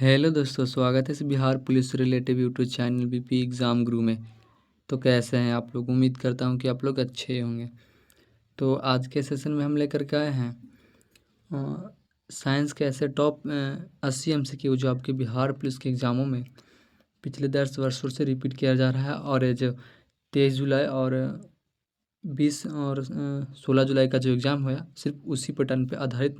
Hello दोस्तों, स्वागत है इस बिहार पुलिस से relative YouTube channel BP exam गुरु में। तो कैसे हैं आप लोग? उम्मीद करता हूं कि आप लोग अच्छे होंगे। तो आज के सेशन में हम लेकर के आए हैं साइंस के ऐसे टॉप 80 MCQ जो आपके बिहार पुलिस के एग्ज़ामों में पिछले 10 वर्षों से रिपीट किया जा रहा है। और ये जो 23 जुलाई और 20 और 16 जुलाई का जो एग्ज़ाम हुआ, सिर्फ उसी पैटर्न पर आधारित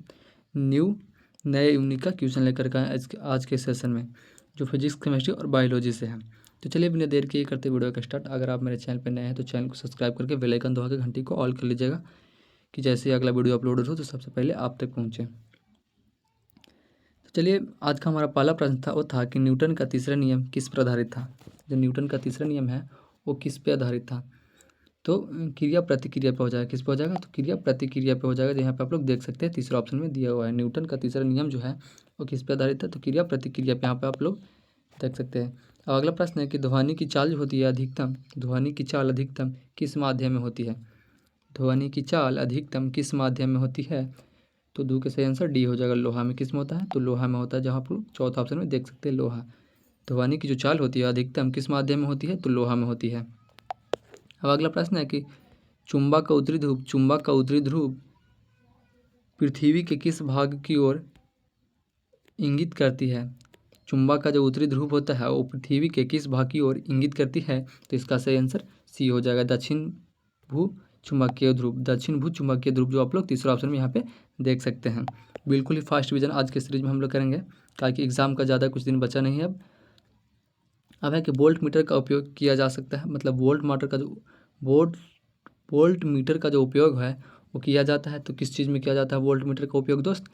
नए यूनिक का क्वेश्चन लेकर के आए आज के सेशन में, जो फिजिक्स, केमिस्ट्री और बायोलॉजी से है। तो चलिए बिना देर के करते वीडियो का स्टार्ट। अगर आप मेरे चैनल पर नए हैं तो चैनल को सब्सक्राइब करके बेल आइकन दबा के घंटी को ऑल कर लीजिएगा, कि जैसे ही अगला वीडियो अपलोड हो तो सबसे पहले आप तक पहुँचे। तो चलिए, आज का हमारा पहला प्रश्न था, वो था कि न्यूटन का तीसरा नियम किस पर आधारित था। जो न्यूटन का तीसरा नियम है वो किस पे आधारित था? तो क्रिया प्रतिक्रिया पे हो जाएगा। किस पे हो जाएगा? तो क्रिया प्रतिक्रिया पे हो जाएगा। यहाँ पे आप लोग देख सकते हैं तीसरा ऑप्शन में दिया हुआ है, न्यूटन का तीसरा नियम जो है वो किस पे आधारित है? तो क्रिया प्रतिक्रिया पे यहाँ पे आप लोग देख सकते हैं। अब अगला प्रश्न है कि ध्वनि की चाल जो होती है अधिकतम, ध्वनि की चाल अधिकतम किस माध्यम में होती है? ध्वनि की चाल अधिकतम किस माध्यम में होती है? तो दो के सही आंसर डी हो जाएगा। लोहा में किस में होता है? तो लोहा में होता है, जहाँ पर चौथा ऑप्शन में देख सकते हैं लोहा। ध्वनि की जो चाल होती है अधिकतम किस माध्यम में होती है? तो लोहा में होती है। अब अगला प्रश्न है कि चुंबक का उत्तरी ध्रुव पृथ्वी के किस भाग की ओर इंगित करती है? चुंबक का जो उत्तरी ध्रुव होता है वो पृथ्वी के किस भाग की ओर इंगित करती है? तो इसका सही आंसर सी हो जाएगा, दक्षिण भू चुंबकीय ध्रुव। दक्षिण भू चुंबकीय ध्रुव जो आप लोग तीसरा ऑप्शन में यहाँ पे देख सकते हैं। बिल्कुल ही फास्ट विजन आज के सीरीज में हम लोग करेंगे, ताकि एग्जाम का ज़्यादा कुछ दिन बचा नहीं है। अब है कि वोल्ट मीटर का उपयोग किया जा सकता है, मतलब वोल्ट मीटर का जो उपयोग है वो किया जाता है। तो किस चीज़ में किया जाता है वोल्ट मीटर का उपयोग दोस्त?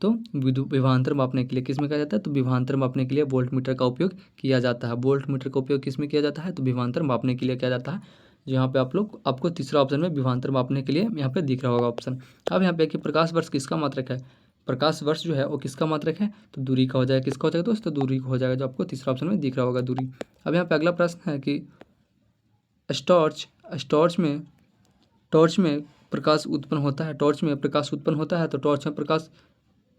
तो विभवांतर मापने के लिए। किस में किया जाता है? तो विभवांतर मापने के लिए वोल्ट मीटर का उपयोग किया जाता है। वोल्ट मीटर का उपयोग किस में किया जाता है? तो विभवांतर मापने के लिए किया जाता है। यहाँ पे आपको तीसरा ऑप्शन में विभवांतर मापने के लिए यहाँ पे दिख रहा होगा ऑप्शन। अब यहाँ पे कि प्रकाश वर्ष किसका मात्रक है? प्रकाश वर्ष जो है वो किसका मात्रक है? तो दूरी का हो जाएगा। किसका हो जाएगा दोस्त? तो दूरी का हो जाएगा, जो आपको तीसरा ऑप्शन में दिख रहा होगा, दूरी। अब यहाँ पे अगला प्रश्न है कि टॉर्च में प्रकाश उत्पन्न होता है। टॉर्च में प्रकाश उत्पन्न होता है तो टॉर्च में प्रकाश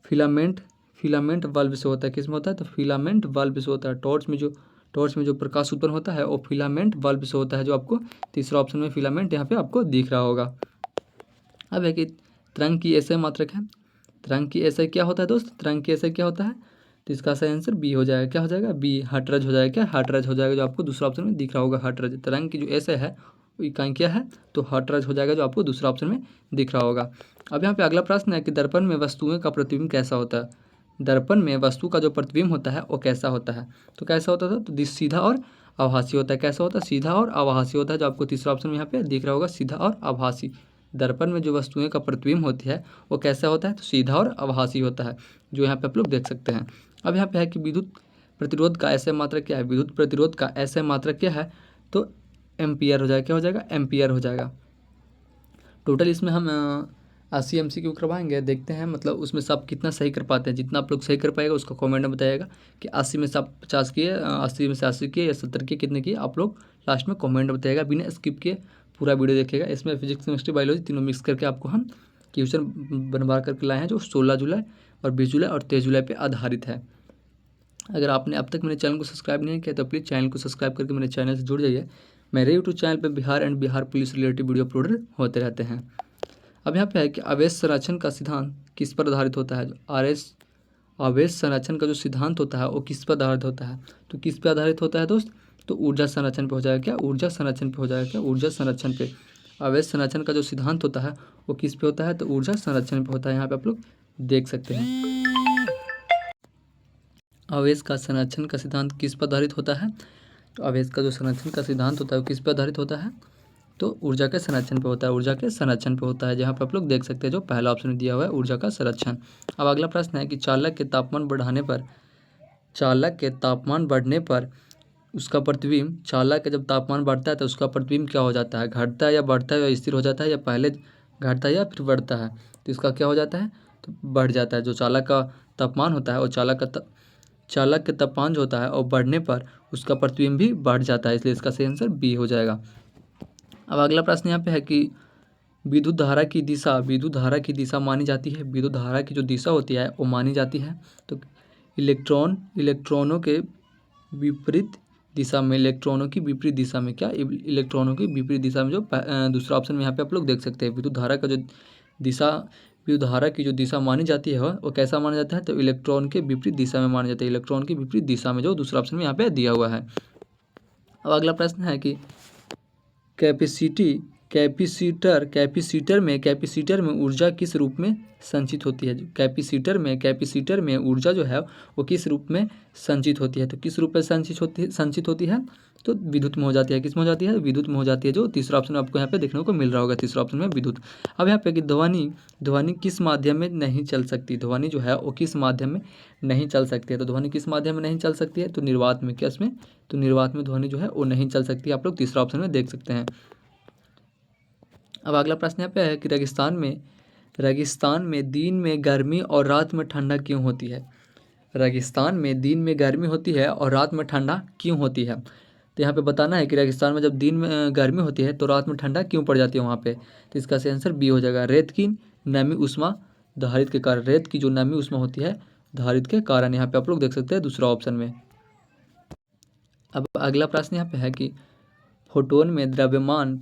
फिलामेंट बल्ब से होता है। किस में होता है? तो फिलामेंट बल्ब से होता है। टॉर्च में जो प्रकाश उत्पन्न होता है वो फिलामेंट बल्ब से होता है, जो आपको तीसरा ऑप्शन में फिलामेंट यहाँ पे आपको दिख रहा होगा। अब है कि तरंग की एसआई मात्रक है। तरंग की एसआई क्या होता है दोस्त? तरंग की एसआई क्या होता है? तो इसका सही आंसर बी हो जाएगा। क्या हो जाएगा? बी, हर्ट्ज हो जाएगा। क्या? हर्ट्ज हो जाएगा, जो आपको दूसरा ऑप्शन में दिख रहा होगा, हर्ट्ज। तरंग की जो एसआई है वो इकाई क्या है? तो हर्ट्ज हो जाएगा, जो आपको दूसरा ऑप्शन में दिख रहा होगा। अब यहाँ पे अगला प्रश्न है कि दर्पण में वस्तुओं का प्रतिबिंब कैसा होता है? दर्पण में वस्तु का जो प्रतिबिंब होता है वो कैसा होता है? तो कैसा होता था? तो सीधा और आभासी होता है। कैसा होता है? सीधा और आभासी होता है, जो आपको तीसरा ऑप्शन में यहाँ पे दिख रहा होगा, सीधा और आभासी। दर्पण में जो वस्तुएं का प्रतिबिंब होती है वो कैसा होता है? तो सीधा और आभासी होता है, जो यहाँ पे आप लोग देख सकते हैं। अब यहाँ पे है कि विद्युत प्रतिरोध का ऐसे मात्रक क्या है? विद्युत प्रतिरोध का ऐसे मात्रक क्या है? तो एम्पियर हो जाएगा। क्या हो जाएगा? एम्पियर हो जाएगा। टोटल इसमें हम 80 MCQ करवाएंगे, देखते हैं मतलब उसमें सब कितना सही कर पाते हैं। जितना आप लोग सही कर पाएगा उसका कमेंट में बताइएगा कि 80 में से आप 50 किए, 80 में से 80 किए या 70 किए, कितने किए, आप लोग लास्ट में कमेंट बताइएगा। बिना स्किप किए पूरा वीडियो देखिएगा। इसमें फिजिक्स, केमिस्ट्री, बायोलॉजी तीनों मिक्स करके आपको हम क्वेश्चन बनवा करके लाए हैं, जो 16 जुलाई और 20 जुलाई और 23 जुलाई पर आधारित है। अगर आपने अब तक मेरे चैनल को सब्सक्राइब नहीं किया तो प्लीज़ चैनल को सब्सक्राइब करके मेरे चैनल से जुड़ जाइए। मेरे यूट्यूब चैनल पर Bihar police related video upload होते रहते हैं। अब यहाँ पे है कि आवेश संरक्षण का सिद्धांत किस पर आधारित होता है? आवेश संरक्षण का जो सिद्धांत होता है वो किस पर आधारित होता है? तो किस पे आधारित होता है दोस्त? तो ऊर्जा संरक्षण पे हो जाएगा। क्या? ऊर्जा संरक्षण पे हो जाएगा। क्या? ऊर्जा संरक्षण पे। आवेश संरक्षण का जो सिद्धांत होता है वो किस पे होता है? तो ऊर्जा संरक्षण पे होता है। यहाँ पे आप लोग देख सकते हैं। आवेश का संरक्षण का सिद्धांत किस पर आधारित होता है? तो आवेश का जो संरक्षण का सिद्धांत होता है वो किस पर आधारित होता है? तो ऊर्जा के संरक्षण पे होता है। ऊर्जा के संरक्षण पे होता है, जहाँ पर आप लोग देख सकते हैं जो पहला ऑप्शन दिया हुआ है, ऊर्जा का संरक्षण। अब अगला प्रश्न है कि चालक के तापमान बढ़ने पर उसका प्रतिबिंब, चालक का जब तापमान बढ़ता है तो उसका प्रतिबिंब क्या हो जाता है? घटता है या बढ़ता है या स्थिर हो जाता है, या पहले घटता है या फिर बढ़ता है? तो इसका क्या हो जाता है? तो बढ़ जाता है। जो चालक का तापमान होता है वो चालक के तापमान जो होता है और बढ़ने पर उसका प्रतिबिंब भी बढ़ जाता है, इसलिए इसका सही आंसर बी हो जाएगा। अब अगला प्रश्न यहाँ पे है कि विद्युत धारा की दिशा मानी जाती है। विद्युत धारा की जो दिशा होती है वो मानी जाती है। तो इलेक्ट्रॉनों के विपरीत दिशा में, इलेक्ट्रॉनों की विपरीत दिशा में, क्या इलेक्ट्रॉनों की विपरीत दिशा में, जो दूसरा ऑप्शन में यहाँ पे आप लोग देख सकते हैं। विद्युत धारा का जो दिशा, विद्युत धारा की जो दिशा मानी जाती है वो कैसा माना जाता है, तो इलेक्ट्रॉन के विपरीत दिशा में माना जाता है। इलेक्ट्रॉन की विपरीत दिशा में, जो दूसरा ऑप्शन में यहाँ पे दिया हुआ है। अब अगला प्रश्न है कि कैपेसिटर में ऊर्जा किस रूप में संचित होती है। कैपेसिटर में ऊर्जा जो है वो किस रूप में संचित होती है, तो किस रूप में संचित होती है, तो विद्युत में हो जाती है। किस में हो जाती है, विद्युत में हो जाती है, जो तीसरा ऑप्शन आपको यहाँ पे देखने को मिल रहा होगा, तीसरा ऑप्शन में विद्युत। अब यहाँ पे कि ध्वनि किस माध्यम में नहीं चल सकती, ध्वनि जो है वो किस माध्यम में नहीं चल सकती है, तो ध्वनि किस माध्यम में नहीं चल सकती है, तो निर्वात में। क्या इसमें, तो निर्वात में ध्वनि जो है वो नहीं चल सकती, आप लोग तीसरा ऑप्शन में देख सकते हैं। अब अगला प्रश्न यहाँ पे है कि रेगिस्तान में दिन में गर्मी और रात में ठंडा क्यों होती है। रेगिस्तान में दिन में गर्मी होती है और रात में ठंडा क्यों होती है, तो यहाँ पे बताना है कि रेगिस्तान में जब दिन में गर्मी होती है तो रात में ठंडा क्यों पड़ जाती है वहाँ पे, तो इसका सही आंसर बी हो जाएगा, रेत की नमी उष्मा धारित के कारण। रेत की जो नमी उष्मा होती है धारित के कारण, यहाँ पे आप लोग देख सकते हैं दूसरा ऑप्शन में। अब अगला प्रश्न यहाँ पे है कि फोटोन में द्रव्यमान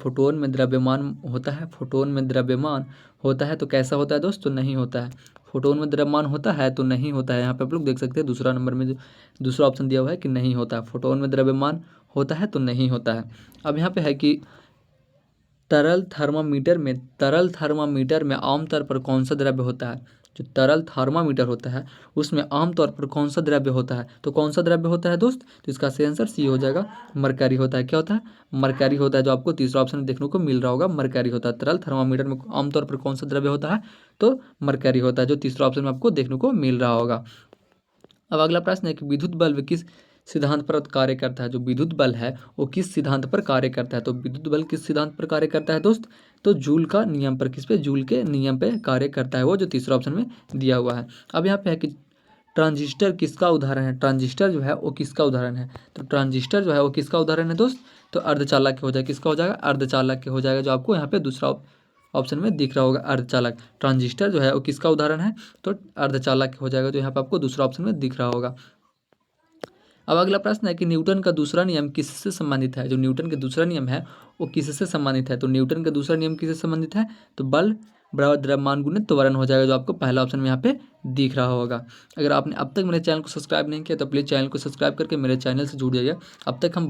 होता है तो कैसा होता है दोस्त, तो नहीं होता है। फोटोन में द्रव्यमान होता है तो नहीं होता है, यहाँ पे आप लोग देख सकते हैं दूसरा नंबर में जो दूसरा ऑप्शन दिया हुआ है कि नहीं होता है। फोटोन में द्रव्यमान होता है तो नहीं होता है। अब यहाँ पे है कि तरल थर्मामीटर में आमतौर पर कौन सा द्रव्य होता है। जो तरल थर्मामीटर होता है उसमें आमतौर पर कौन सा द्रव्य होता है, तो कौन सा द्रव्य होता है दोस्त, तो इसका सही आंसर सी हो जाएगा, मरकरी होता है। क्या होता है, मरकरी होता है, जो आपको तीसरा ऑप्शन में देखने को मिल रहा होगा, मरकरी होता है। तरल थर्मामीटर में आमतौर पर कौन सा द्रव्य होता है, तो मरकरी होता है, जो तीसरा ऑप्शन में आपको देखने को मिल रहा होगा। अब अगला प्रश्न है कि विद्युत बल्ब किस सिद्धांत पर कार्य करता है। जो विद्युत बल है वो किस सिद्धांत पर कार्य करता है, तो विद्युत बल किस सिद्धांत पर कार्य करता है दोस्त, तो जूल का नियम पर। किस पे, जूल के नियम पे कार्य करता है वो, जो तीसरा ऑप्शन में दिया हुआ है। अब यहाँ पे है कि ट्रांजिस्टर किसका उदाहरण है। ट्रांजिस्टर जो है वो किसका उदाहरण है, तो ट्रांजिस्टर जो है वो किसका उदाहरण है दोस्त, तो अर्धचालक हो जाएगा। किसका हो जाएगा, अर्धचालक के हो जाएगा, जो आपको यहाँ पे दूसरा ऑप्शन में दिख रहा होगा, अर्धचालक। ट्रांजिस्टर जो है वो किसका उदाहरण है, तो अर्धचालक हो जाएगा, जो यहाँ पे आपको दूसरा ऑप्शन में दिख रहा होगा। अब अगला प्रश्न है कि न्यूटन का दूसरा नियम किससे संबंधित है। जो न्यूटन का दूसरा नियम है वो किससे संबंधित है, तो न्यूटन का दूसरा नियम किससे संबंधित है, तो बल बराबर द्रव्यमान गुणित त्वरण हो जाएगा, जो आपको पहला ऑप्शन में यहाँ पे दिख रहा होगा। अगर आपने अब तक मेरे चैनल को सब्सक्राइब नहीं किया तो प्लीज़ चैनल को सब्सक्राइब करके मेरे चैनल से जुड़ जाइए। अब तक हम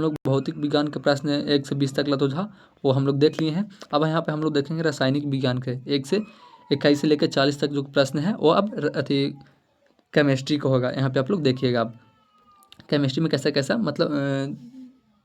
लोग भौतिक विज्ञान के प्रश्न 1 से 20 तक लतोझा वो हम लोग देख लिए हैं। अब यहाँ पे हम लोग देखेंगे रासायनिक विज्ञान के 1 से 21 से लेकर 40 तक जो प्रश्न है वो अब केमिस्ट्री का होगा। यहाँ पे आप लोग देखिएगा, आप केमिस्ट्री में कैसा कैसा मतलब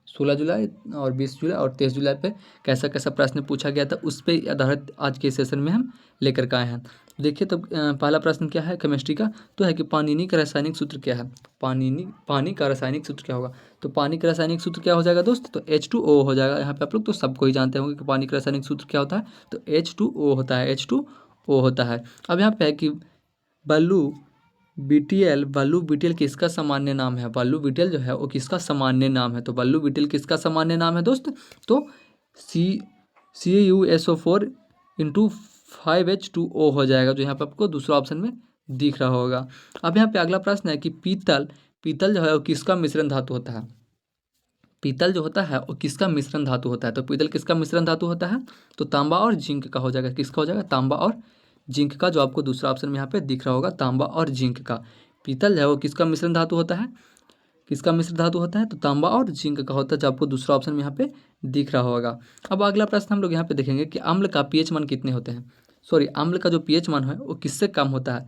16 जुलाई और 20 जुलाई और 23 जुलाई पे कैसा कैसा प्रश्न पूछा गया था, उस पर आधारित आज के सेशन में हम लेकर के आए हैं। देखिए तो पहला प्रश्न क्या है केमिस्ट्री का, तो है कि पाणिनि का रासायनिक सूत्र क्या है। पानी का रासायनिक सूत्र क्या होगा, तो पानी का रासायनिक सूत्र क्या हो जाएगा दोस्त, तो H2O हो जाएगा। यहाँ पे आप लोग तो सबको ही जानते होंगे कि पानी का रासायनिक सूत्र क्या होता है, तो H2O होता है, H2O होता है। अब यहाँ पे है कि बल्लू बिटियल किसका सामान्य नाम है। बल्लू बिटियल जो है वो किसका सामान्य नाम है, तो बल्लू बिटियल किसका सामान्य नाम है दोस्त, तो CuSO4 × 5H2O हो जाएगा, जो यहाँ पे आपको दूसरा ऑप्शन में दिख रहा होगा। अब यहाँ पे अगला प्रश्न है कि पीतल जो है वो किसका मिश्रण धातु होता है। पीतल जो होता है वो किसका मिश्रण धातु होता है, तो पीतल किसका मिश्रण धातु होता है, तो तांबा और जिंक का हो जाएगा। किसका हो जाएगा, तांबा और जिंक का, जो आपको दूसरा ऑप्शन में यहाँ पे दिख रहा होगा, तांबा और जिंक का। पीतल है वो किसका मिश्रण धातु होता है, तो तांबा और जिंक का होता है, जो आपको दूसरा ऑप्शन में यहाँ पे दिख रहा होगा। अब अगला प्रश्न हम लोग यहाँ पे देखेंगे कि अम्ल का पीएच मान कितने होते हैं। अम्ल का जो पीएच मान है वो किससे कम होता है,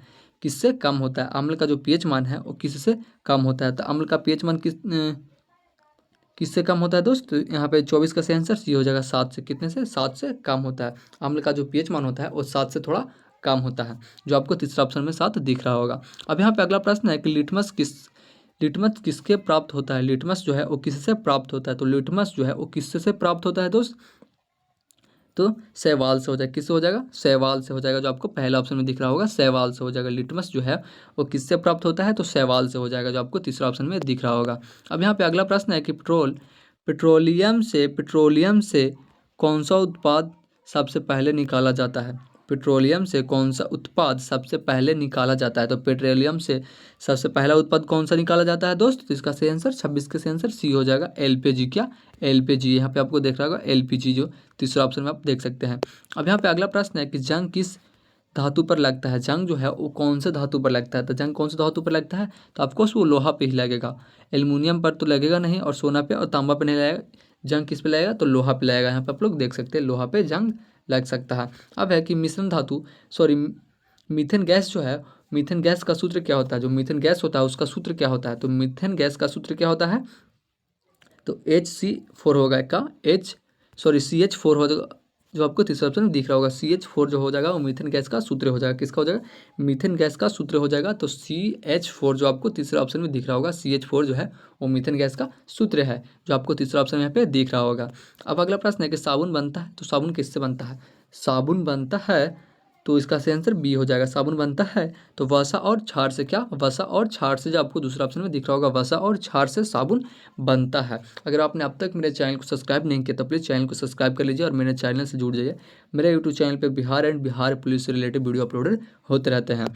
अम्ल का जो पीएच मान है वो किससे कम होता है, तो अम्ल का पीएच मान किससे कम होता है दोस्त, यहाँ पे 24 का सही आंसर सी हो जाएगा, 7 से। कितने से, 7 से कम होता है। अम्ल का जो पीएच मान होता है वो 7 से थोड़ा कम होता है, जो आपको तीसरा ऑप्शन में 7 दिख रहा होगा। अब यहाँ पे अगला प्रश्न है कि लिटमस किसके प्राप्त होता है। लिटमस जो है वो किससे प्राप्त होता है, तो लिटमस जो है वो किससे प्राप्त होता है दोस्त, तो शैवाल से हो जाएगा। किससे हो जाएगा, शैवाल से हो जाएगा, जो आपको पहला ऑप्शन में दिख रहा होगा, शैवाल से हो जाएगा। लिटमस जो है वो किससे प्राप्त होता है, तो शैवाल से हो जाएगा, जो आपको तीसरा ऑप्शन में दिख रहा होगा। अब यहाँ पे अगला प्रश्न है कि पेट्रोलियम से कौन सा उत्पाद सबसे पहले निकाला जाता है। पेट्रोलियम से कौन सा उत्पाद सबसे पहले निकाला जाता है? तो पेट्रोलियम से सबसे पहला उत्पाद कौन सा निकाला जाता है दोस्त? तो इसका सही आंसर 26 का सही आंसर सी हो जाएगा, एलपीजी। क्या? एलपीजी। यहाँ पे आपको देख रहा होगा एलपीजी, जो तीसरा ऑप्शन में आप देख सकते हैं। अब यहाँ पे अगला प्रश्न है कि जंग किस धातु पर लगता है? जंग जो है वो कौन से धातु पर लगता है? तो जंग कौन से धातु पर लगता है? तो ऑफकोर्स वो लोहा पे ही लगेगा, एल्युमिनियम पर तो लगेगा नहीं, और सोना पे और तांबा पे नहीं लगेगा। जंग किस पे लगेगा? तो लोहा पे लगेगा। यहाँ पे आप लोग देख सकते हैं लोहा पे जंग लग सकता है। अब है कि मिश्रण धातु, सॉरी, मीथेन गैस जो है, मीथेन गैस का सूत्र क्या होता है? जो मीथेन गैस होता है उसका सूत्र क्या होता है? तो मीथेन गैस का सूत्र क्या होता है? तो HC4 होगा का CH4 हो जाएगा, जो आपको तीसरा ऑप्शन दिख रहा होगा। CH4 जो हो जाएगा वो मीथेन गैस का सूत्र हो जाएगा। किसका हो जाएगा? मीथेन गैस का सूत्र हो जाएगा। तो CH4 जो आपको तीसरा ऑप्शन में दिख रहा होगा, CH4 जो है वो मीथेन गैस का सूत्र है, जो आपको तीसरा ऑप्शन यहाँ पे दिख रहा होगा। अब अगला प्रश्न है कि साबुन बनता है, तो साबुन किससे बनता है? साबुन बनता है तो इसका सही आंसर बी हो जाएगा। साबुन बनता है तो वसा और क्षार से। क्या? वसा और क्षार से, जो आपको दूसरा ऑप्शन में दिख रहा होगा, वसा और क्षार से साबुन बनता है। अगर आपने अब तक मेरे चैनल को सब्सक्राइब नहीं किया तो प्लीज़ चैनल को सब्सक्राइब कर लीजिए और मेरे चैनल से जुड़ जाइए। मेरे यूट्यूब चैनल पर बिहार एंड बिहार पुलिस से रिलेटेड वीडियो अपलोडेड होते रहते हैं।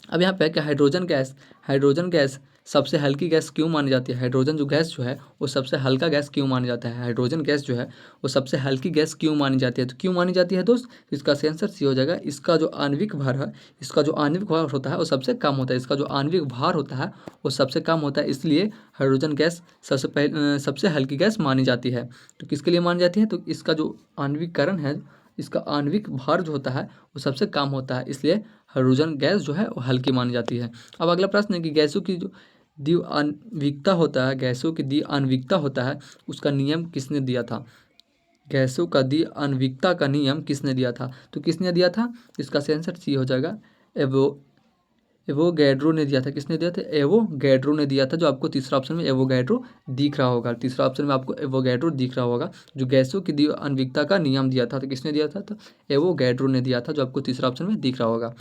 अब यहाँ पे क्या, हाइड्रोजन गैस सबसे हल्की गैस क्यों मानी जाती है? हाइड्रोजन जो गैस जो है वो सबसे हल्का गैस क्यों माना जाता है? हाइड्रोजन गैस जो है वो सबसे हल्की गैस क्यों मानी जाती है? तो क्यों मानी जाती है दोस्त? इसका सही आंसर सी हो जाएगा। इसका जो आणविक भार है, इसका जो आणविक भार होता है वो सबसे कम होता है। इसका जो आणविक भार होता है वो सबसे कम होता है, इसलिए हाइड्रोजन गैस सबसे हल्की गैस मानी जाती है। तो किसके लिए मानी जाती है? तो इसका जो आणविकरण है, इसका आणविक भार जो होता है वो सबसे कम होता है, इसलिए हाइड्रोजन गैस जो है वो हल्की मानी जाती है। अब अगला प्रश्न है कि गैसों की जो द्विआण्विकता होता है, गैसों की द्विआण्विकता होता है, उसका नियम किसने दिया था? गैसों का द्विआण्विकता का नियम किसने दिया था? तो किसने दिया था? इसका सही आंसर सी हो जाएगा, एवोगैड्रो ने दिया था। किसने दिया था? एवोगैड्रो ने दिया था, जो आपको तीसरा ऑप्शन में एवोगैड्रो दिख रहा होगा। तीसरा ऑप्शन में आपको एवोगैड्रो दिख रहा होगा, जो गैसों की द्विआण्विकता का नियम दिया था। तो किसने दिया था? तो एवोगैड्रो ने दिया था, जो आपको तीसरा ऑप्शन में दिख रहा होगा।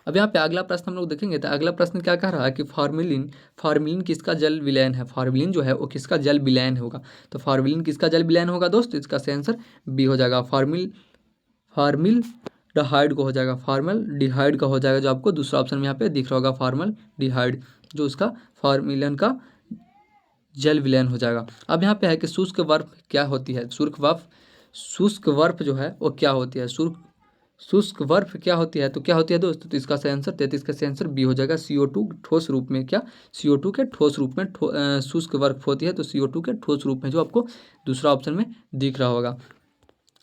अब यहाँ पे अगला प्रश्न हम लोग देखेंगे, तो अगला प्रश्न क्या कह रहा है कि फार्मिलिन किसका जल विलयन है? फार्मिलिन जो है वो किसका जल विलयन होगा? तो फार्मिलिन किसका जल विलयन होगा दोस्त? इसका सही आंसर बी हो जाएगा, फार्मिल डिहाइड का हो जाएगा, फार्मल डिहाइड का हो जाएगा, जो आपको दूसरा ऑप्शन में यहाँ पे दिख रहा होगा, फार्मल डिहाइड, जो उसका फार्मिलन का जल विलयन हो जाएगा। अब यहाँ पे है कि शुष्क बर्फ क्या होती है? शुष्क बर्फ जो है वो क्या होती है? शुष्क बर्फ क्या होती है? तो क्या होती है दोस्त? तो इसका सही आंसर 33 का सही आंसर बी हो जाएगा, CO2 ठोस रूप में। क्या? CO2 के ठोस रूप में शुष्क बर्फ होती है, तो CO2 के ठोस रूप में, जो आपको दूसरा ऑप्शन में दिख रहा होगा।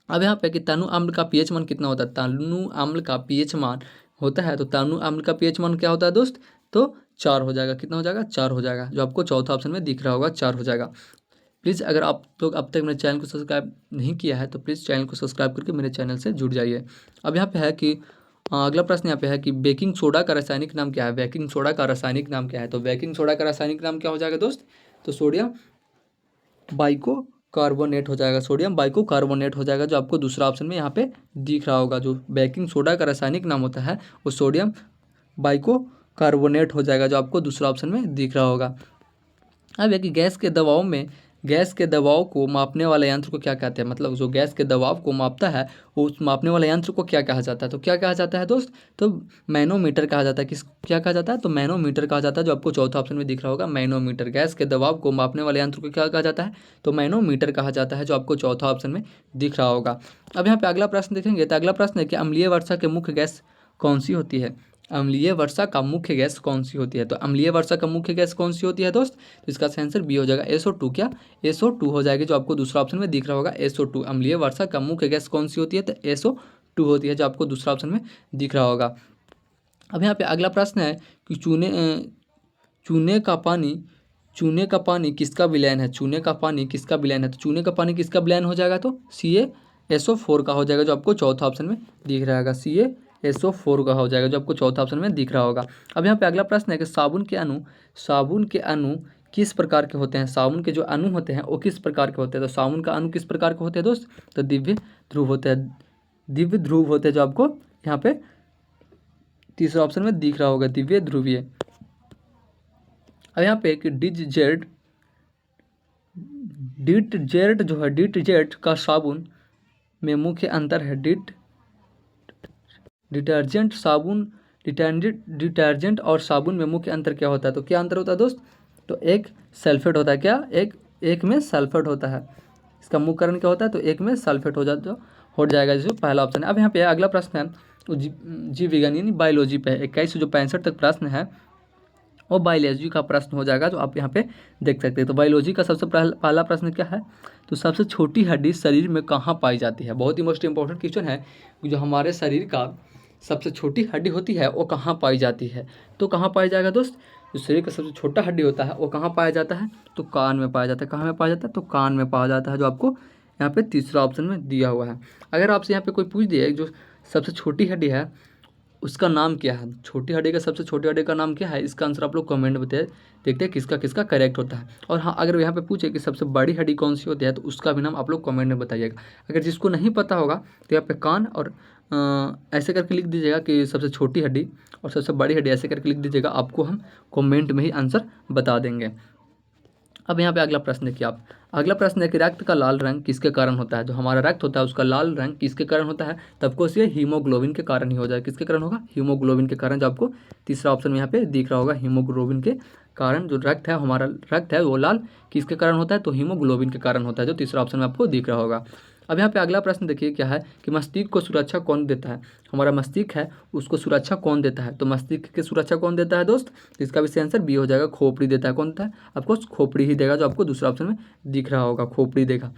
अब यहाँ पे कि तनु अम्ल का pH मान कितना होता है? तनु अम्ल का pH मान होता है, तो तनु अम्ल का pH मान क्या होता है दोस्त? तो 4 हो जाएगा। कितना हो जाएगा? 4 हो जाएगा, जो आपको चौथा ऑप्शन में दिख रहा होगा, 4 हो जाएगा। प्लीज़ अगर आप लोग अब तक मेरे चैनल को सब्सक्राइब नहीं किया है तो प्लीज़ चैनल को सब्सक्राइब करके मेरे चैनल से जुड़ जाइए। अब यहाँ पे है कि अगला प्रश्न यहाँ पे है कि बेकिंग सोडा का रासायनिक नाम क्या है? बेकिंग सोडा का रासायनिक नाम क्या है? तो बेकिंग सोडा का रासायनिक नाम क्या हो जाएगा दोस्त? तो सोडियम बाइकोकार्बोनेट हो जाएगा, सोडियम बाइकोकार्बोनेट हो जाएगा, जो आपको दूसरा ऑप्शन में यहाँ पे दिख रहा होगा। जो बेकिंग सोडा का रासायनिक नाम होता है वो सोडियम बाइकोकार्बोनेट हो जाएगा, जो आपको दूसरा ऑप्शन में दिख रहा होगा। अब है कि गैस के दबाव को मापने वाले यंत्र को क्या कहते हैं? मतलब जो गैस के दबाव को मापता है उस मापने वाले यंत्र को क्या कहा जाता है? तो क्या कहा जाता है दोस्त? तो मैनोमीटर कहा जाता है। क्या कहा जाता है? तो मैनोमीटर कहा जाता है, जो आपको चौथा ऑप्शन में दिख रहा होगा, मैनोमीटर। गैस के दबाव को मापने वाले यंत्र को क्या कहा जाता है? तो मैनोमीटर कहा जाता है, जो आपको चौथा ऑप्शन में दिख रहा होगा। अब यहाँ पे अगला प्रश्न देखेंगे, तो अगला प्रश्न है कि अम्लीय वर्षा के मुख्य गैस कौन सी होती है? अम्लीय वर्षा का मुख्य गैस कौन सी होती है? तो अम्लीय वर्षा का मुख्य गैस कौन सी होती है दोस्त? तो इसका आंसर बी हो जाएगा, SO2। क्या? SO2 हो जाएगी, जो आपको दूसरा ऑप्शन में दिख रहा होगा, SO2। अम्लीय वर्षा का मुख्य गैस कौन सी होती है? तो SO2 होती है, जो आपको दूसरा ऑप्शन में दिख रहा होगा। अब यहाँ पे अगला प्रश्न है कि चूने का पानी किसका विलयन है? चूने का पानी किसका विलयन है? तो चूने का पानी किसका विलयन हो जाएगा? तो CaSO4 का हो जाएगा, जो आपको चौथा ऑप्शन में दिख रहा होगा, CaSO4 का हो जाएगा, जो आपको चौथा ऑप्शन में दिख रहा होगा। अब यहाँ पे अगला प्रश्न है कि साबुन के अणु किस प्रकार के होते हैं? साबुन के जो अणु होते हैं वो किस प्रकार के होते हैं? तो साबुन का अणु किस प्रकार के होते हैं दोस्त? तो दिव्य ध्रुव होते हैं, जो आपको यहाँ पे तीसरा ऑप्शन में दिख रहा होगा, दिव्य ध्रुवीय। अब यहाँ पे कि डिटर्जेंट जो है, डिटर्जेंट का साबुन में मुख्य अंतर है। डिटर्जेंट साबुन डिटर्जेंट और साबुन में मुख्य अंतर क्या होता है? तो क्या अंतर होता है दोस्त? तो एक सल्फेट होता है, क्या एक में सल्फेट होता है। इसका मुख्य कारण क्या होता है? तो एक में सल्फेट हो जाएगा, जो पहला ऑप्शन है। अब यहाँ पे अगला प्रश्न है तो जीव विज्ञान यानी बायोलॉजी पे 21 तक प्रश्न है और बायोलॉजी का प्रश्न हो जाएगा, जो आप यहाँ पे देख सकते हैं। तो बायोलॉजी का सबसे पहला प्रश्न क्या है? तो सबसे छोटी हड्डी शरीर में कहाँ पाई जाती है? बहुत ही मोस्ट इंपॉर्टेंट क्वेश्चन है। जो हमारे शरीर का सबसे छोटी हड्डी होती है वो कहाँ पाई जाती है? तो कहाँ पाया जाएगा दोस्त? जो शरीर का सबसे छोटा हड्डी होता है वो कहाँ पाया जाता है? तो कान में पाया जाता है। कहाँ में पाया जाता है? तो कान में पाया जाता है, जो आपको यहाँ पे तीसरा ऑप्शन में दिया हुआ है। अगर आपसे यहाँ पे कोई पूछ दिए जो सबसे छोटी हड्डी है उसका नाम क्या है, छोटी हड्डी का सबसे छोटी हड्डी का नाम क्या है, इसका आंसर आप लोग कमेंट में देखते हैं किसका किसका करेक्ट होता है। और हाँ, अगर यहाँ पे पूछे कि सबसे बड़ी हड्डी कौन सी होती है तो उसका भी नाम आप लोग कमेंट में बताइएगा। अगर जिसको नहीं पता होगा तो यहाँ पे कान और ऐसे करके लिख दीजिएगा कि सबसे छोटी हड्डी और सबसे बड़ी हड्डी, ऐसे करके लिख दीजिएगा, आपको हम कमेंट में ही आंसर बता देंगे। अब यहाँ पे अगला प्रश्न देखिए आप। अगला प्रश्न है कि रक्त का लाल रंग किसके कारण होता है? जो हमारा रक्त होता है उसका लाल रंग किसके कारण होता है? तब को ये हीमोग्लोबिन के कारण ही हो जाए। किसके कारण होगा? हीमोग्लोबिन के कारण, जो आपको तीसरा ऑप्शन में यहाँ पे दिख रहा होगा। हीमोग्लोबिन के कारण जो रक्त है, हमारा रक्त है वो लाल किसके कारण होता है? तो हीमोग्लोबिन के कारण होता है, जो तीसरा ऑप्शन में आपको दिख रहा होगा। अब यहाँ पे अगला प्रश्न देखिए क्या है कि मस्तिष्क को सुरक्षा कौन देता है? हमारा मस्तिष्क है उसको सुरक्षा कौन देता है? तो मस्तिष्क की सुरक्षा कौन देता है दोस्त? तो इसका भी आंसर बी हो जाएगा, खोपड़ी देता है। कौन देता है? आपको खोपड़ी ही देगा, जो आपको दूसरा ऑप्शन में दिख रहा होगा, खोपड़ी देगा।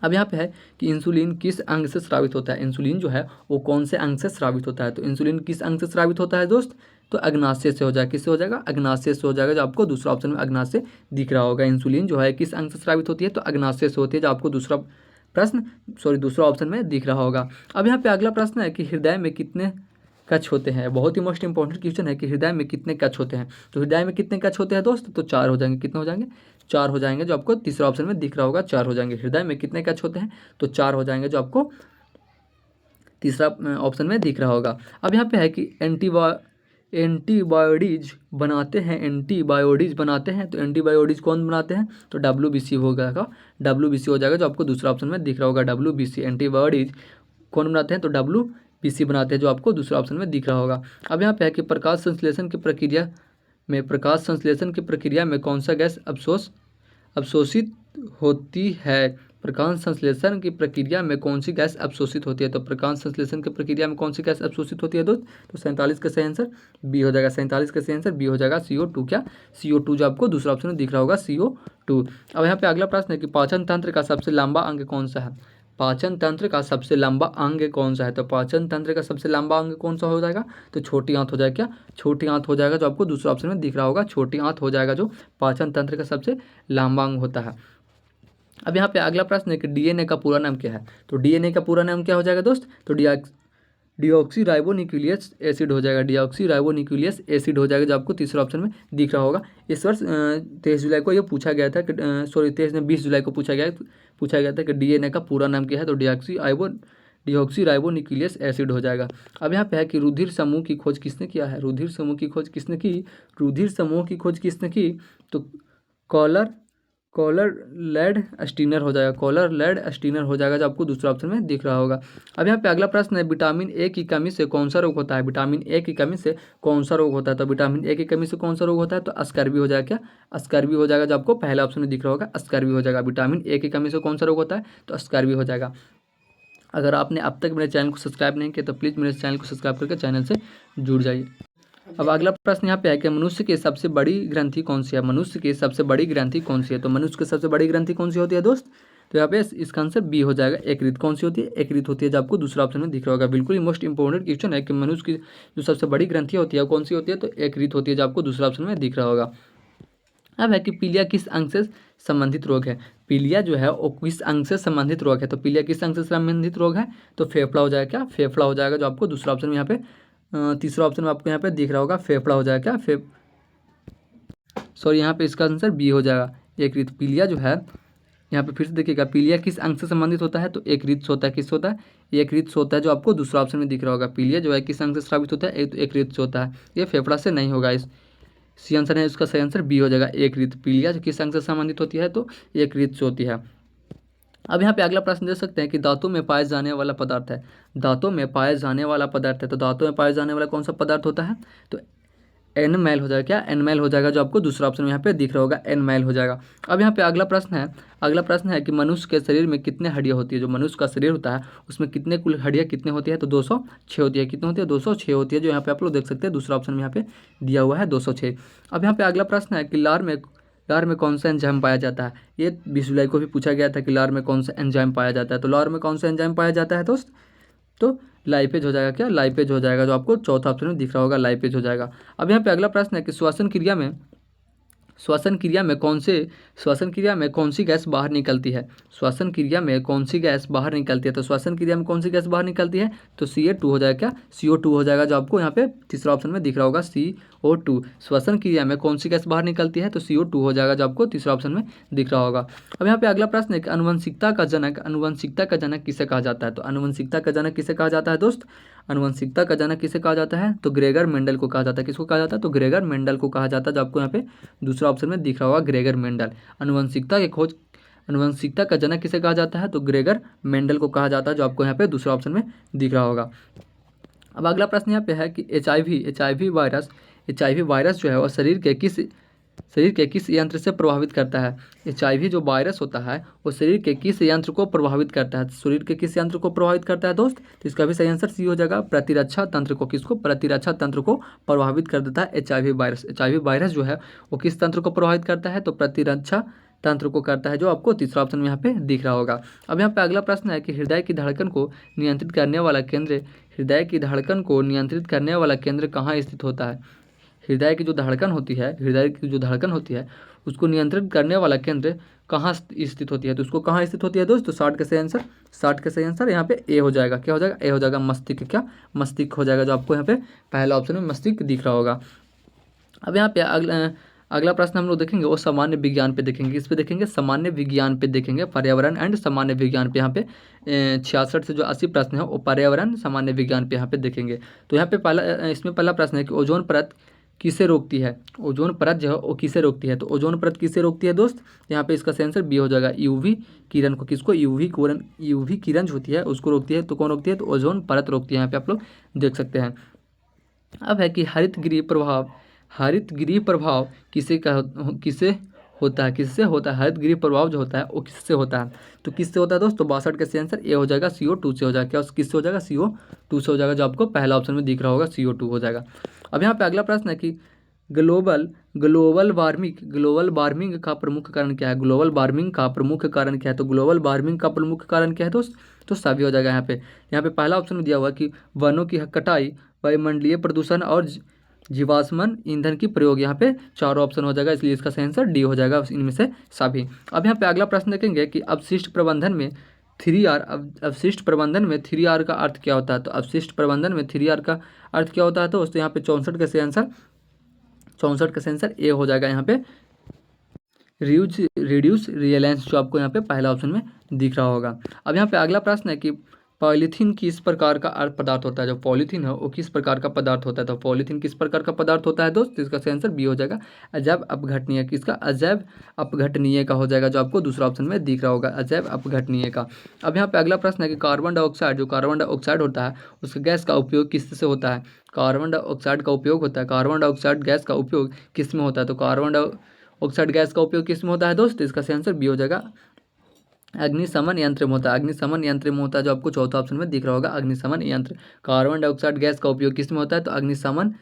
अब यहाँ पे है कि इंसुलिन किस अंग से स्रावित होता है? इंसुलिन जो है वो कौन से अंग से स्रावित होता है? तो इंसुलिन किस अंग से स्रावित होता है दोस्त? तो अग्नाशय से हो जाएगा। किससे हो जाएगा? अग्नाशय से हो जाएगा, जो आपको दूसरा ऑप्शन में अग्नाशय दिख रहा होगा। इंसुलिन जो है किस अंग से स्रावित होती है? तो अग्नाशय से होती है, जो आपको दूसरा ऑप्शन में दिख रहा होगा। अब यहाँ पे अगला प्रश्न है कि हृदय में कितने कच होते हैं? बहुत ही मोस्ट इंपॉर्टेंट क्वेश्चन है कि हृदय में कितने कच होते हैं? तो हृदय में कितने कच होते हैं दोस्त? तो 4 हो जाएंगे। कितने हो जाएंगे? 4 हो जाएंगे, जो आपको तीसरा ऑप्शन में दिख रहा होगा, 4 हो जाएंगे। हृदय में कितने कच होते हैं? तो 4 हो जाएंगे, जो आपको तीसरा ऑप्शन में दिख रहा होगा। अब यहाँ पे है कि एंटीबायोडीज बनाते हैं। तो एंटीबायोडीज कौन बनाते हैं? तो WBC हो जाएगा, WBC हो जाएगा, जो आपको दूसरा ऑप्शन में दिख रहा होगा। WBC एंटीबायोडीज कौन बनाते हैं? तो WBC बनाते हैं, जो आपको दूसरा ऑप्शन में दिख रहा होगा। अब यहाँ पे है कि प्रकाश संश्लेषण की प्रक्रिया में कौन सा गैस अवशोषित होती है? प्रकाश संश्लेषण की प्रक्रिया में कौन सी गैस अवशोषित होती है? तो प्रकाश संश्लेषण की प्रक्रिया में कौन सी गैस अवशोषित होती है दोस्त? तो 47 का सही आंसर बी हो जाएगा। 47 का सही आंसर बी हो जाएगा, CO2। क्या? CO2, जो आपको दूसरा ऑप्शन में दिख रहा होगा, CO2। अब यहाँ पे अगला प्रश्न है कि पाचन तंत्र का सबसे लंबा अंग कौन सा है? पाचन तंत्र का सबसे लंबा अंग कौन सा है? तो पाचन तंत्र का सबसे लंबा अंग कौन सा हो जाएगा? तो छोटी आंत हो जाएगा। क्या? छोटी आंत हो जाएगा, जो आपको दूसरा ऑप्शन में दिख रहा होगा। छोटी आंत हो जाएगा, जो पाचन तंत्र का सबसे लंबा अंग होता है। अब यहाँ पे अगला प्रश्न है कि DNA का पूरा नाम क्या है? तो DNA का पूरा नाम क्या हो जाएगा दोस्त? तो डिऑक्सी राइबोन्यूक्लियस एसिड हो जाएगा। डिऑक्सी राइबोन्यूक्लियस एसिड हो जाएगा, जो आपको तीसरा ऑप्शन में दिख रहा होगा। इस वर्ष 23 जुलाई को ये पूछा गया था कि 20 जुलाई को पूछा गया था कि DNA का पूरा नाम क्या है? तो डिऑक्सी राइबोन्यूक्लियस एसिड हो जाएगा। अब यहाँ पे है कि रुधिर समूह की खोज किसने किया है? रुधिर समूह की खोज किसने की? तो कॉलर लेड स्टीनर हो जाएगा। कॉलर लेड स्टीनर हो जाएगा, जो आपको दूसरा ऑप्शन में दिख रहा होगा। अब यहाँ पे अगला प्रश्न है विटामिन ए की कमी से कौन सा रोग होता है? विटामिन ए की कमी से कौन सा रोग होता है? तो विटामिन ए की कमी से कौन सा रोग होता है? तो स्कर्वी हो जाएगा। क्या? स्कर्वी हो जाएगा, जो आपको पहला ऑप्शन में दिख रहा होगा, स्कर्वी हो जाएगा। विटामिन ए की कमी से कौन सा रोग होता है? तो स्कर्वी हो जाएगा। अगर आपने अब तक मेरे चैनल को सब्सक्राइब नहीं किया तो प्लीज़ मेरे चैनल को सब्सक्राइब करके चैनल से जुड़ जाइए। अब अगला प्रश्न यहाँ पे है कि मनुष्य की सबसे बड़ी ग्रंथि कौन सी है? मनुष्य की सबसे बड़ी ग्रंथि कौन सी है? तो मनुष्य की सबसे बड़ी ग्रंथि कौन सी होती है दोस्त? तो यहाँ पे इसका आंसर बी हो जाएगा, यकृत। कौन सी होती है? यकृत होती है, जो आपको दूसरा ऑप्शन में दिख रहा होगा। बिल्कुल ही मोस्ट इंपॉर्टेंट क्वेश्चन है कि मनुष्य की जो सबसे बड़ी ग्रंथि होती है कौन सी होती है? तो यकृत होती है, जो आपको दूसरा ऑप्शन में दिख रहा होगा। अब है कि पीलिया किस अंग से संबंधित रोग है? पीलिया जो है वो किस अंग से संबंधित रोग है? तो पीलिया किस अंग से संबंधित रोग है? तो फेफड़ा हो जाएगा। क्या? फेफड़ा हो जाएगा, जो आपको दूसरा ऑप्शन में यहाँ पे तीसरा ऑप्शन में आपको यहाँ पे दिख रहा होगा, फेफड़ा हो जाएगा। क्या? यहाँ पे इसका आंसर बी हो जाएगा, यकृत। पीलिया जो है, यहाँ पे फिर से देखिएगा, पीलिया किस अंग से संबंधित होता है? तो यकृत से होता है। किस होता है? यकृत से होता है, जो आपको दूसरा ऑप्शन में दिख रहा होगा। पीलिया जो है किस अंग से स्रावित होता है? यकृत से होता है। ये फेफड़ा से नहीं होगा। सी आंसर है, इसका सही आंसर बी हो जाएगा, यकृत। पीलिया जो किस अंग से संबंधित होती है? तो यकृत से होती है। अब यहाँ पे अगला प्रश्न दे सकते हैं कि धातु में पाए जाने वाला पदार्थ है। धातु में पाए जाने वाला पदार्थ है, तो धातु में पाए जाने वाला कौन सा पदार्थ होता है? तो एन मैल हो जाएगा। क्या? एन मैल हो जाएगा, जो आपको दूसरा ऑप्शन में यहाँ पे दिख रहा होगा, एन मैल हो जाएगा। अब यहाँ पे अगला प्रश्न है कि मनुष्य के शरीर में कितने हड्डियाँ होती है? जो मनुष्य का शरीर होता है उसमें कितने कुल हड्डियाँ कितने होती है? तो 206 होती है। कितनी होती है? 206 होती है, जो यहाँ पे आप लोग देख सकते हैं दूसरा ऑप्शन में यहाँ पे दिया हुआ है 206। अब यहाँ पे अगला प्रश्न है कि लार में कौन सा एंजाइम पाया जाता है? ये 20 जुलाई को भी पूछा गया था कि लार में कौन सा एंजाइम पाया जाता है। तो लार में कौन सा एंजाइम पाया जाता है दोस्त? तो लाइपेज हो जाएगा। क्या? लाइपेज हो जाएगा, जो आपको चौथा ऑप्शन में दिख रहा होगा, लाइपेज हो जाएगा। अब यहाँ पे अगला प्रश्न है कि श्वसन क्रिया में कौन सी गैस बाहर निकलती है? श्वसन क्रिया में कौन सी गैस बाहर निकलती है? तो श्वसन क्रिया में कौन सी गैस बाहर निकलती है? तो CO2 हो जाएगा। क्या? CO2 हो जाएगा, जो आपको यहाँ पे तीसरा ऑप्शन में दिख रहा होगा, CO2। श्वसन क्रिया में कौन सी गैस बाहर निकलती है? तो CO2 हो जाएगा, जो आपको तीसरा ऑप्शन में दिख रहा होगा। अब यहाँ पे अगला प्रश्न है कि अनुवंशिकता का जनक किसे कहा जाता है? तो अनुवंशिकता का जनक किसे कहा जाता है दोस्त? अनुवंशिकता का जनक किसे कहा जाता है? तो ग्रेगर मेंडल को कहा जाता है। किसको कहा जाता है? तो ग्रेगर मेंडल को कहा जाता है, जो आपको यहाँ पे दूसरा ऑप्शन में दिख रहा होगा, ग्रेगर मेंडल। अनुवंशिकता का जनक किसे कहा जाता है? तो ग्रेगर मेंडल को कहा जाता है, जो आपको यहाँ पे दूसरा ऑप्शन में दिख रहा होगा। अब अगला प्रश्न यहाँ पे है कि HIV वायरस जो है वो शरीर के किस यंत्र से प्रभावित करता है? HIV जो वायरस होता है वो शरीर के किस यंत्र को प्रभावित करता है? शरीर के किस यंत्र को प्रभावित करता है दोस्त? तो इसका भी सही आंसर सी हो जाएगा, प्रतिरक्षा तंत्र को। किसको? प्रतिरक्षा तंत्र को प्रभावित कर देता है HIV वायरस। HIV वायरस जो है वो किस तंत्र को प्रभावित करता है? तो प्रतिरक्षा तंत्र को करता है, जो आपको तीसरा ऑप्शन में यहाँ पे दिख रहा होगा। अब यहाँ पे अगला प्रश्न है कि हृदय की धड़कन को नियंत्रित करने वाला केंद्र कहाँ स्थित होता है? हृदय की जो धड़कन होती है उसको नियंत्रित करने वाला केंद्र कहाँ स्थित होती है? तो उसको कहाँ स्थित होती है दोस्त? तो 60 का सही आंसर यहाँ पे ए हो जाएगा। क्या हो जाएगा? ए हो जाएगा, मस्तिष्क। क्या? मस्तिष्क हो जाएगा, जो आपको यहाँ पे पहला ऑप्शन में मस्तिष्क दिख रहा होगा। अब यहाँ पे अगला प्रश्न हम लोग देखेंगे वो सामान्य विज्ञान पे देखेंगे। इस पे देखेंगे सामान्य विज्ञान पे देखेंगे, पर्यावरण एंड सामान्य विज्ञान पे। यहाँ पे 66 से जो 80 प्रश्न है वो पर्यावरण सामान्य विज्ञान पे यहाँ पे देखेंगे। तो यहाँ पे इसमें पहला प्रश्न है कि ओजोन परत किसे रोकती है? ओजोन परत जो है वो किसे रोकती है? तो ओजोन परत किसे रोकती है दोस्त? यहाँ पे इसका आंसर बी हो जाएगा, UV किरण को। किसको? UV किरण जो होती है उसको रोकती है। तो कौन रोकती है? तो ओजोन परत रोकती है, यहाँ पे आप लोग देख सकते हैं। अब है कि हरित गृह प्रभाव किससे होता है? हरित गृह प्रभाव जो होता है वो किससे होता है? तो किससे होता है दोस्तों? 62 का सही आंसर ए हो जाएगा, CO2 से हो जाएगा। क्या? किससे हो जाएगा? CO2 से हो जाएगा, जो आपको पहला ऑप्शन में दिख रहा होगा, CO2 हो जाएगा। अब यहाँ पे अगला प्रश्न है कि ग्लोबल वार्मिंग का प्रमुख कारण क्या है? ग्लोबल वार्मिंग का प्रमुख कारण क्या है? तो ग्लोबल वार्मिंग का प्रमुख कारण क्या है दोस्त? तो सभी हो जाएगा। यहाँ पे पहला ऑप्शन में दिया हुआ कि वनों की कटाई, वायुमंडलीय प्रदूषण और जीवाश्म ईंधन की प्रयोग। यहाँ पे चारों ऑप्शन हो जाएगा, इसलिए इसका सही आंसर डी हो जाएगा, इनमें से सभी। अब यहाँ पे अगला प्रश्न देखेंगे कि अपशिष्ट प्रबंधन में 3R का अर्थ क्या होता है? तो अपशिष्ट प्रबंधन में 3R का अर्थ क्या होता है? तो यहाँ पे 64 का सही आंसर ए हो जाएगा। यहाँ पे रिड्यूस रियलेंस, जो आपको यहाँ पे पहला ऑप्शन में दिख रहा होगा। अब यहाँ पे अगला प्रश्न है कि पॉलीथीन किस प्रकार का पदार्थ होता है? जो पॉलीथीन है वो किस प्रकार का पदार्थ होता है? तो पॉलीथीन किस प्रकार का पदार्थ होता है दोस्त? इसका सही आंसर बी हो जाएगा, अजैव अपघटनीय। किसका? अजैव अपघटनीय का हो जाएगा, जो आपको दूसरा ऑप्शन में दिख रहा होगा, अजैव अपघटनीय का। अब यहाँ पे अगला प्रश्न है कि कार्बन डाइऑक्साइड होता है उसके गैस का उपयोग किससे होता है? कार्बन डाइऑक्साइड गैस का उपयोग किस में होता है? तो कार्बन डाइऑक्साइड गैस का उपयोग किस में होता है दोस्त? इसका सही आंसर बी हो जाएगा, अग्निशमन यंत्र में होता है। जो आपको चौथा ऑप्शन में दिख रहा होगा, अग्निशमन यंत्र। कार्बन डाइऑक्साइड गैस का उपयोग किस में होता है? तो अग्निशमन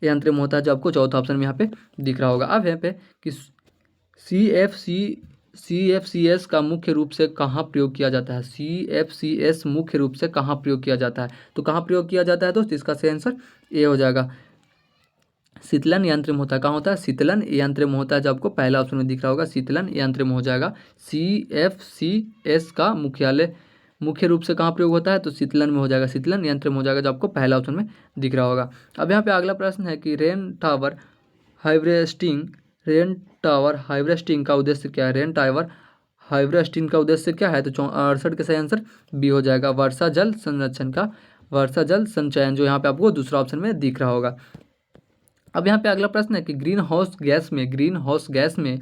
यंत्र में होता है, जो आपको चौथा ऑप्शन में यहाँ पे दिख रहा होगा। अब यहाँ पे कि CFCS का मुख्य रूप से कहाँ प्रयोग किया जाता है? CFCS मुख्य रूप से कहाँ प्रयोग किया जाता है? तो कहाँ प्रयोग किया जाता है दोस्त? इसका सही आंसर ए हो जाएगा, शीतलन यंत्र में होता है। कहाँ होता है? शीतलन यंत्र में होता है, जो आपको पहला ऑप्शन में दिख रहा होगा, शीतलन यंत्र में हो जाएगा। CFCS का मुख्य रूप से कहाँ प्रयोग होता है? तो शीतलन में हो जाएगा, शीतलन यंत्र में हो जाएगा, जो आपको पहला ऑप्शन में दिख रहा होगा। अब यहाँ पे अगला प्रश्न है कि रेन टावर हार्वेस्टिंग का उद्देश्य क्या है? रेन टावर हार्वेस्टिंग का उद्देश्य क्या है? तो 68 का सही आंसर बी हो जाएगा, वर्षा जल संचयन, जो यहाँ पे आपको दूसरा ऑप्शन में दिख रहा होगा। अब यहाँ पे अगला प्रश्न है कि ग्रीन हाउस गैस में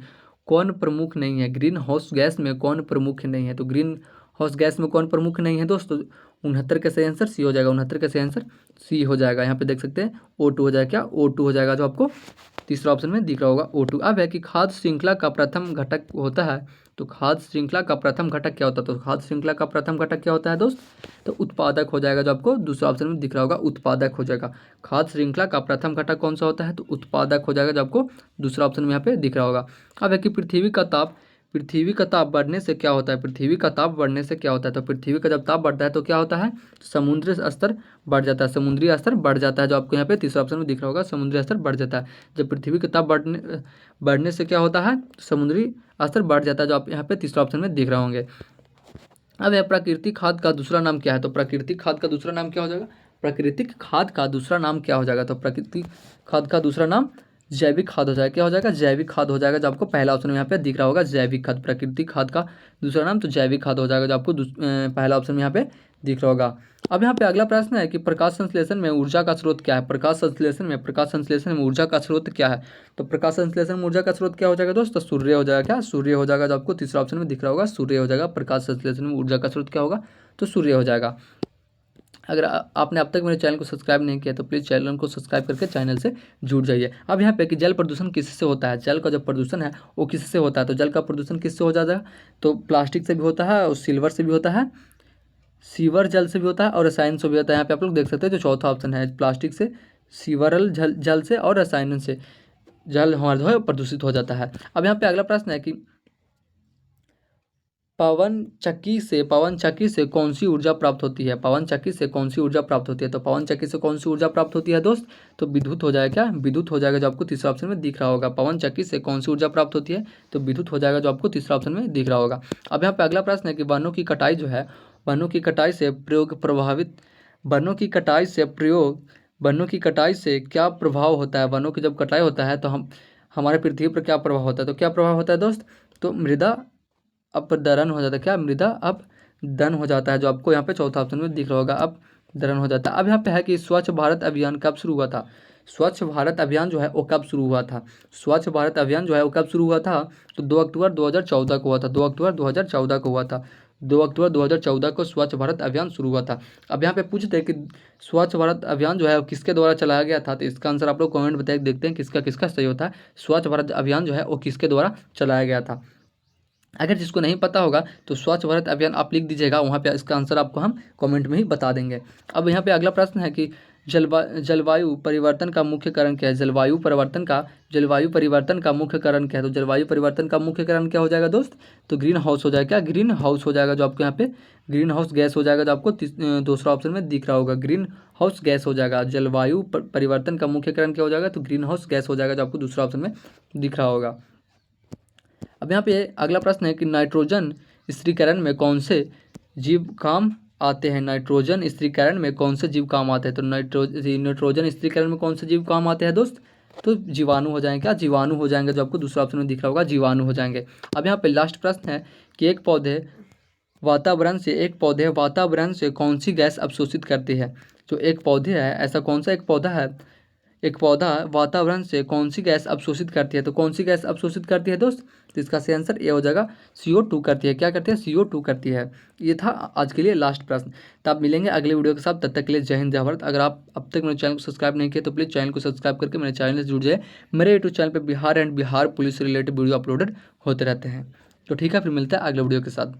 कौन प्रमुख नहीं है, ग्रीन हाउस गैस में कौन प्रमुख नहीं है? तो ग्रीन हाउस गैस में कौन प्रमुख नहीं है दोस्तों? 69 का सही आंसर सी हो जाएगा, 69 का सही आंसर सी हो जाएगा। यहाँ पे देख सकते हैं O2 हो जाएगा, क्या O2 हो जाएगा जो आपको तीसरा ऑप्शन में दिख रहा होगा O2। अब है कि खाद्य श्रृंखला का प्रथम घटक होता है, तो खाद्य श्रृंखला का प्रथम घटक क्या होता है? तो खाद्य श्रृंखला का प्रथम घटक क्या होता है दोस्त? तो उत्पादक हो जाएगा, जो आपको दूसरा ऑप्शन में दिख रहा होगा उत्पादक हो जाएगा। खाद्य श्रृंखला का प्रथम घटक कौन सा होता है? तो उत्पादक हो जाएगा, जो आपको दूसरा ऑप्शन में यहाँ पे दिख रहा होगा। अब है कि पृथ्वी का ताप बढ़ने से क्या होता है? पृथ्वी का ताप बढ़ने से क्या होता है? तो पृथ्वी का जब ताप बढ़ता है तो क्या होता है? समुद्री स्तर बढ़ जाता है, समुद्री स्तर बढ़ जाता है, जो आपको यहाँ पे तीसरा ऑप्शन में दिख रहा होगा समुद्री स्तर बढ़ जाता है। जब पृथ्वी का ताप बढ़ने से क्या होता है? समुद्री स्तर बढ़ जाता है, जो आप यहाँ पे तीसरा ऑप्शन में दिख रहे होंगे। अब यह प्राकृतिक खाद का दूसरा नाम क्या है? तो प्राकृतिक खाद का दूसरा नाम क्या हो जाएगा? प्राकृतिक खाद का दूसरा नाम क्या हो जाएगा? तो प्राकृतिक खाद का दूसरा नाम जैविक खाद हो जाएगा। क्या हो जाएगा? जैविक खाद हो जाएगा, जो आपको पहला ऑप्शन में यहाँ पे दिख रहा होगा जैविक खाद। प्राकृतिक खाद का दूसरा नाम तो जैविक खाद हो जाएगा, जो आपको पहला ऑप्शन में यहाँ पे दिख रहा होगा। अब यहाँ पे अगला प्रश्न है कि प्रकाश संश्लेषण में ऊर्जा का स्रोत क्या है? प्रकाश संश्लेषण में ऊर्जा का स्रोत क्या है? तो प्रकाश संश्लेषण में ऊर्जा का स्रोत क्या हो जाएगा दोस्त? तो सूर्य हो जाएगा, क्या सूर्य हो जाएगा, जो आपको तीसरा ऑप्शन में दिख रहा होगा सूर्य हो जाएगा। प्रकाश संश्लेषण में ऊर्जा का स्रोत क्या होगा? तो सूर्य हो जाएगा। अगर आपने अब तक मेरे चैनल को सब्सक्राइब नहीं किया तो प्लीज़ चैनल को सब्सक्राइब करके चैनल से जुड़ जाइए। अब यहाँ पे कि जल प्रदूषण किससे होता है? जल का जो प्रदूषण है वो किससे होता है? तो जल का प्रदूषण किससे हो जाता है? तो प्लास्टिक से भी होता है और सिल्वर से भी होता है, सीवर जल से भी होता है और रसायन से भी होता है। यहाँ पे आप लोग देख सकते हैं जो चौथा ऑप्शन है, प्लास्टिक से, सीवरल जल से और रसायन से जल हमारा जो है प्रदूषित हो जाता है। अब यहाँ पे अगला प्रश्न है कि पवन चक्की से कौन सी ऊर्जा प्राप्त होती है? पवन चक्की से कौन सी ऊर्जा प्राप्त होती है? तो पवन चक्की से कौन सी ऊर्जा प्राप्त होती है दोस्त? तो विद्युत हो जाएगा, क्या विद्युत हो जाएगा, जो आपको तीसरा ऑप्शन में दिख रहा होगा। पवन चक्की से कौन सी ऊर्जा प्राप्त होती है? तो विद्युत हो जाएगा, जो आपको तीसरा ऑप्शन में दिख रहा होगा। अब यहाँ पे अगला प्रश्न है कि वनों की कटाई जो है, वनों की कटाई से क्या प्रभाव होता है? वनों की जब कटाई होता है तो हमारे पृथ्वी पर क्या प्रभाव होता है? तो क्या प्रभाव होता है दोस्त? तो मृदा अपदरन हो जाता है, क्या मृदा अपदन हो जाता है, जो आपको यहाँ पे चौथा ऑप्शन में दिख रहा होगा अपदरन हो जाता है। अब यहाँ पे है कि स्वच्छ भारत अभियान कब शुरू हुआ था? स्वच्छ भारत अभियान जो है वो कब शुरू हुआ था? स्वच्छ भारत अभियान जो है वो कब शुरू हुआ था? तो 2 अक्टूबर 2014 को हुआ था, 2 अक्टूबर 2014 को हुआ था, 2 अक्टूबर 2014 को स्वच्छ भारत अभियान शुरू हुआ था। अब यहाँ पे पूछते हैं कि स्वच्छ भारत अभियान जो है वो किसके द्वारा चलाया गया था? तो इसका आंसर आप लोग कमेंट बताइए, देखते हैं किसका किसका सही होता है। स्वच्छ भारत अभियान जो है वो किसके द्वारा चलाया गया था? अगर जिसको नहीं पता होगा तो स्वच्छ भारत अभियान आप लिख दीजिएगा, वहाँ पे इसका आंसर आपको हम कमेंट में ही बता देंगे। अब यहाँ पे अगला प्रश्न है कि जलवायु परिवर्तन का मुख्य कारण क्या है? जलवायु परिवर्तन का मुख्य कारण क्या है? तो जलवायु परिवर्तन का मुख्य कारण क्या हो जाएगा दोस्त? तो ग्रीन हाउस हो जाएगा, क्या ग्रीन हाउस हो जाएगा, जो आपको यहाँ पे ग्रीन हाउस गैस हो जाएगा, जो आपको दूसरा ऑप्शन में दिख रहा होगा ग्रीन हाउस गैस हो जाएगा। जलवायु परिवर्तन का मुख्य कारण क्या हो जाएगा? तो ग्रीन हाउस गैस हो जाएगा, जो आपको दूसरा ऑप्शन में दिख रहा होगा। अब यहाँ पे अगला प्रश्न है कि नाइट्रोजन स्थिरीकरण में कौन से जीव काम आते हैं? नाइट्रोजन स्थिरीकरण में कौन से जीव काम आते हैं? तो नाइट्रोजन स्थिरीकरण में कौन से जीव काम आते हैं दोस्त? तो जीवाणु हो जाएंगे, क्या जीवाणु हो जाएंगे, जो आपको दूसरा ऑप्शन में दिख रहा होगा जीवाणु हो जाएंगे। अब यहाँ पे लास्ट प्रश्न है कि एक पौधे वातावरण से कौन सी गैस अवशोषित करती है? जो एक पौधे है, ऐसा कौन सा एक पौधा वातावरण से कौन सी गैस अवशोषित करती है? तो कौन सी गैस अवशोषित करती है दोस्त? तो इसका सही आंसर ए हो जाएगा CO2 करती है। क्या करती है? CO2 करती है। ये था आज के लिए लास्ट प्रश्न। तो आप मिलेंगे अगले वीडियो के साथ, तब तक के लिए जय हिंद जय भारत। अगर आप अब तक मेरे चैनल को सब्सक्राइब नहीं किया तो प्लीज़ चैनल को सब्सक्राइब करके मेरे चैनल से जुड़ जाए। मेरे यूट्यूब चैनल पर बिहार पुलिस से रिलेटेड वीडियो अपलोडेड होते रहते हैं। तो ठीक है, फिर मिलता है अगले वीडियो के साथ।